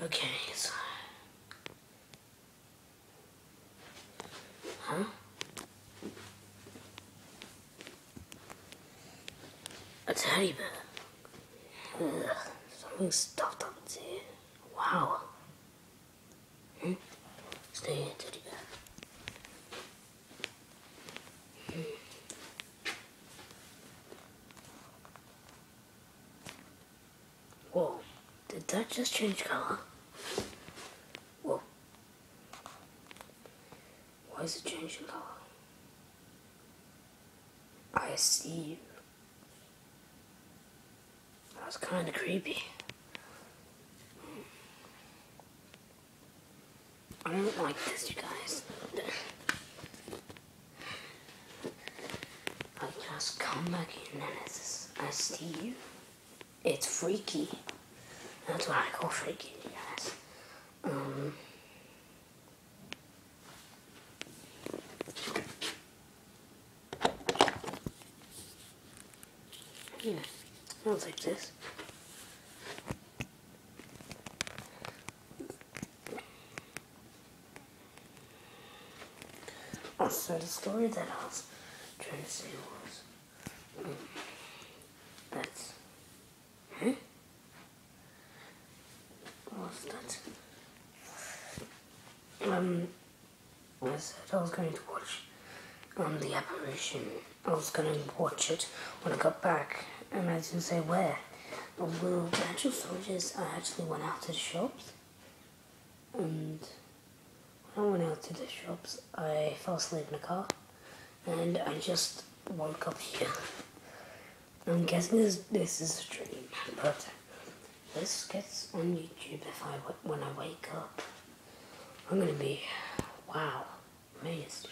Okay, so... Huh? A teddy bear. Ugh, something stuffed up its ear. Wow. Stay here, teddy bear. Whoa, did that just change colour? Whoa. Why is it changing colour? I see you. That was kind of creepy. I don't like this, you guys. I just come back in and I see you. It's freaky. That's what I call freaky, you guys. Yeah, smells like this. So the story that I was trying to say was, that's, what was that? I said I was going to watch the apparition. I was going to watch it when I got back, and I didn't say where. Well, the actual story is I actually went out to the shops, and when I went out to the shops, I fell asleep in the car, and I just woke up here. I'm guessing this is a dream, but this gets on YouTube when I wake up. I'm gonna be, wow, amazed.